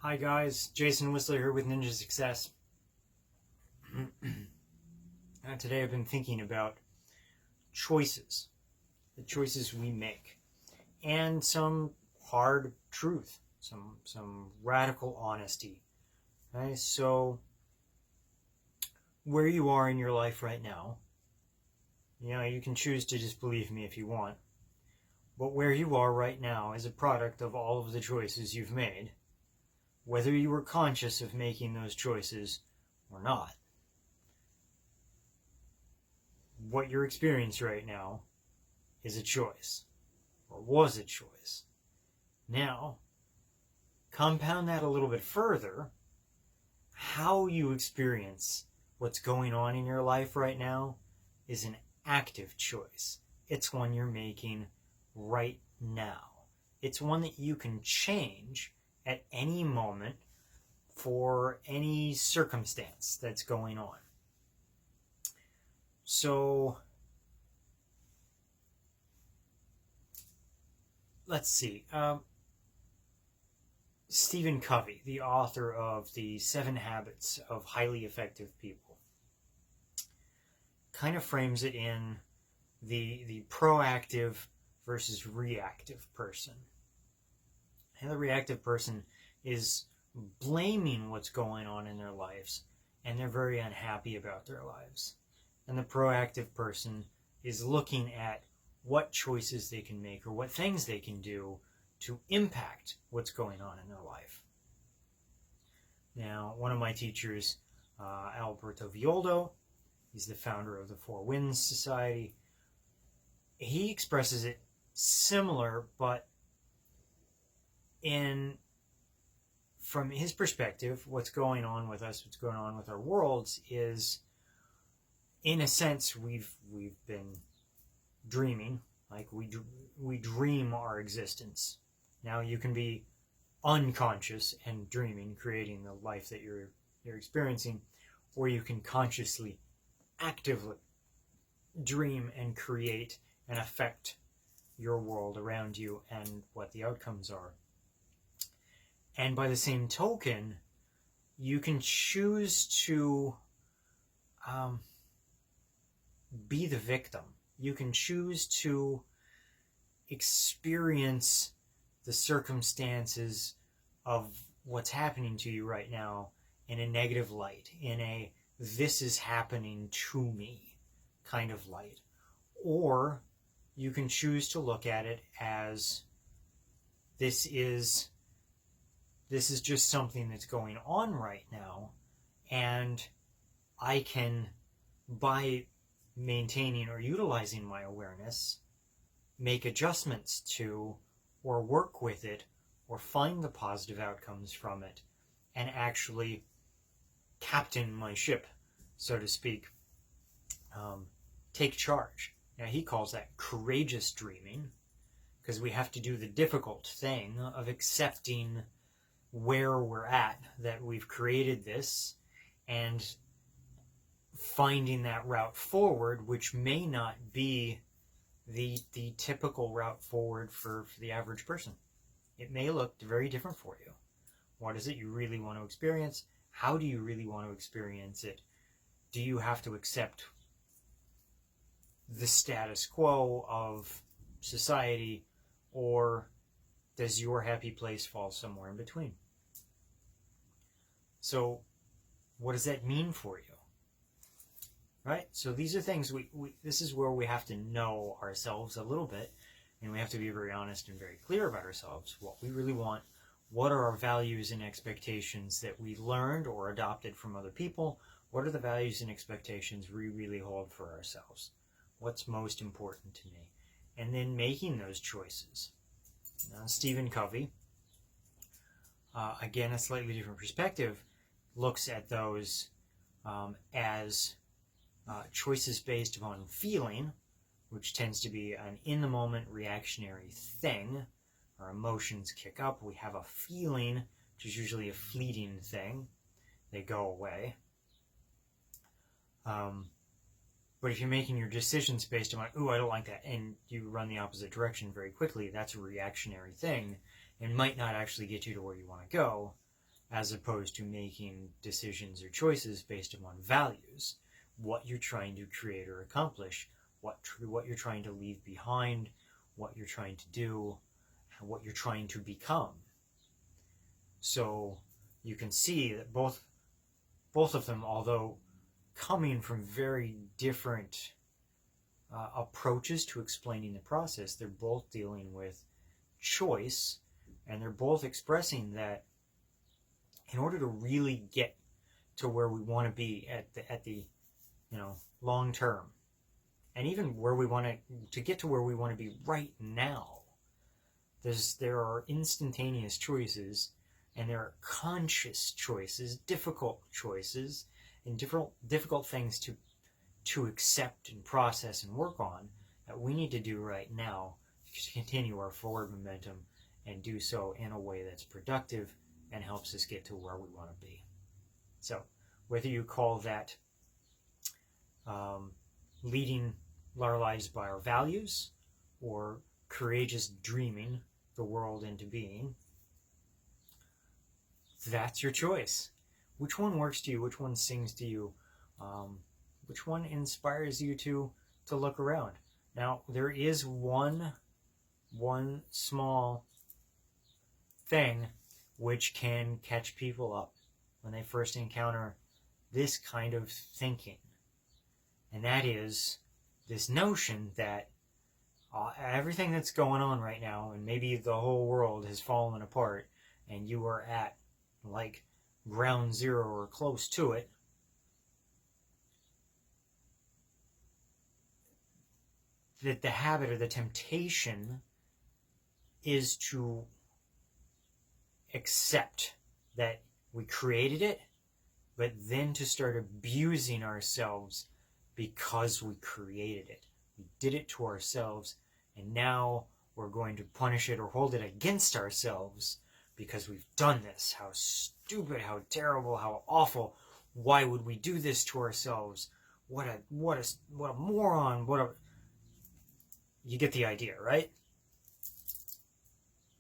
Hi guys, Jason Whistler here with Ninja Success. Today I've been thinking about choices, the choices we make, and some hard truth, some radical honesty. Okay? So where you are in your life right now, you can choose to disbelieve me if you want, but where you are right now is a product of all of the choices you've made, whether you were conscious of making those choices or not. What you're experiencing right now is a choice, or was a choice. Now, compound that a little bit further. How you experience what's going on in your life right now is an active choice. It's one you're making right now. It's one that you can change at any moment for any circumstance that's going on. So let's see. Stephen Covey, the author of The 7 Habits of Highly Effective People, kind of frames it in the proactive versus reactive person. And the reactive person is blaming what's going on in their lives, and they're very unhappy about their lives. And the proactive person is looking at what choices they can make or what things they can do to impact what's going on in their life. Now, one of my teachers, Alberto Villoldo, he's the founder of the Four Winds Society. He expresses it similar, but from his perspective, what's going on with us, what's going on with our worlds is, in a sense, we've been dreaming. Like we dream our existence. Now you can be unconscious and dreaming, creating the life that you're experiencing, or you can consciously, actively dream and create and affect your world around you and what the outcomes are. And by the same token, you can choose to be the victim. You can choose to experience the circumstances of what's happening to you right now in a negative light, in a "this is happening to me" kind of light. Or you can choose to look at it as this is just something that's going on right now, and I can, by maintaining or utilizing my awareness, make adjustments to or work with it or find the positive outcomes from it and actually captain my ship, so to speak, take charge. Now he calls that courageous dreaming, because we have to do the difficult thing of accepting where we're at, that we've created this, and finding that route forward, which may not be the typical route forward for the average person. It may look very different for you. What is it you really want to experience? How do you really want to experience it? Do you have to accept the status quo of society, or does your happy place fall somewhere in between? So what does that mean for you? Right? So these are things this is where we have to know ourselves a little bit, and we have to be very honest and very clear about ourselves, what we really want, what are our values and expectations that we learned or adopted from other people, what are the values and expectations we really hold for ourselves, what's most important to me, and then making those choices. Now, Stephen Covey, again, a slightly different perspective, looks at those as choices based upon feeling, which tends to be an in-the-moment reactionary thing. Our emotions kick up, we have a feeling, which is usually a fleeting thing. They go away. But if you're making your decisions based on, ooh, I don't like that, and you run the opposite direction very quickly, that's a reactionary thing and might not actually get you to where you want to go. as opposed to making decisions or choices based upon values, what you're trying to create or accomplish, what you're trying to leave behind, what you're trying to do, what you're trying to become. So you can see that both of them, although coming from very different approaches to explaining the process, they're both dealing with choice, and they're both expressing that in order to really get to where we want to be at the long term, and even where we want to get to where we want to be right now, there are instantaneous choices, and there are conscious choices, difficult choices, and difficult things to accept and process and work on that we need to do right now to continue our forward momentum and do so in a way that's productive and helps us get to where we want to be. So whether you call that leading our lives by our values or courageous dreaming the world into being, that's your choice. Which one works to you? Which one sings to you? Which one inspires you to look around? Now, there is one small thing which can catch people up when they first encounter this kind of thinking. And that is this notion that everything that's going on right now, and maybe the whole world has fallen apart, and you are at like ground zero or close to it, that the habit or the temptation is to accept that we created it, but then to start abusing ourselves because we created it. We did it to ourselves, and now we're going to punish it or hold it against ourselves because we've done this. How stupid, how terrible, how awful. Why would we do this to ourselves? What a moron, You get the idea, right?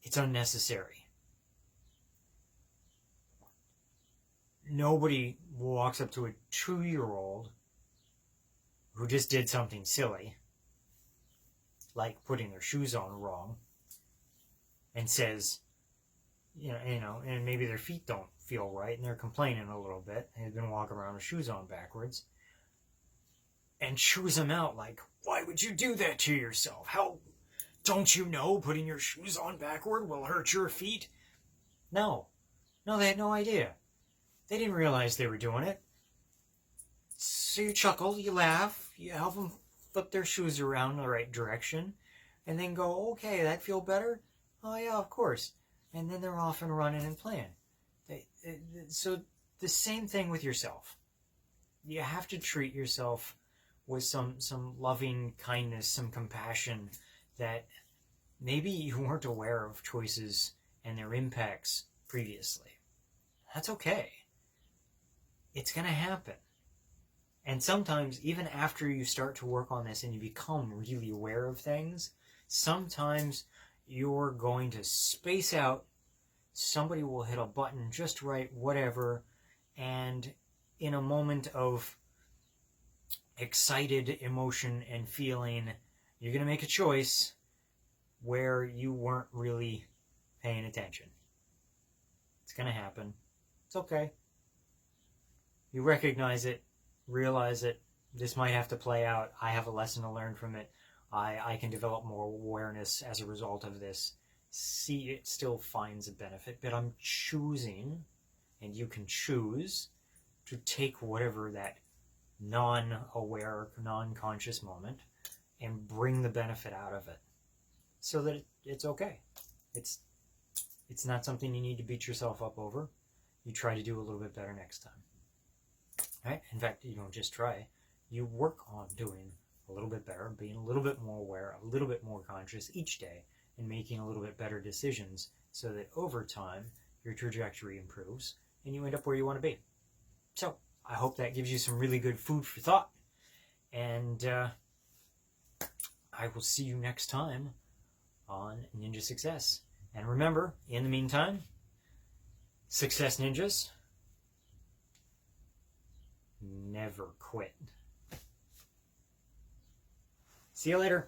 It's unnecessary. Nobody walks up to a 2-year-old who just did something silly, like putting their shoes on wrong, and says, and maybe their feet don't feel right, and they're complaining a little bit. They've been walking around with shoes on backwards, and chews them out like, why would you do that to yourself? How, don't you know putting your shoes on backward will hurt your feet? No, they had no idea. They didn't realize they were doing it. So you chuckle, you laugh, you help them flip their shoes around the right direction, and then go, okay, that feel better? Oh yeah, of course. And then they're off and running and playing. So the same thing with yourself. You have to treat yourself with some loving kindness, some compassion that maybe you weren't aware of choices and their impacts previously. That's okay. It's going to happen. And sometimes, even after you start to work on this and you become really aware of things, sometimes you're going to space out, somebody will hit a button just right, whatever, and in a moment of excited emotion and feeling, you're going to make a choice where you weren't really paying attention. It's going to happen. It's okay. You recognize it, realize it. This might have to play out. I have a lesson to learn from it. I can develop more awareness as a result of this. See, it still finds a benefit, but I'm choosing, and you can choose, to take whatever that non-aware, non-conscious moment and bring the benefit out of it so that it's okay. It's not something you need to beat yourself up over. You try to do a little bit better next time. Right? In fact, you don't just try. You work on doing a little bit better, being a little bit more aware, a little bit more conscious each day, and making a little bit better decisions so that over time your trajectory improves and you end up where you want to be. So I hope that gives you some really good food for thought. And I will see you next time on Ninja Success. And remember, in the meantime, Success Ninjas, never quit. See you later.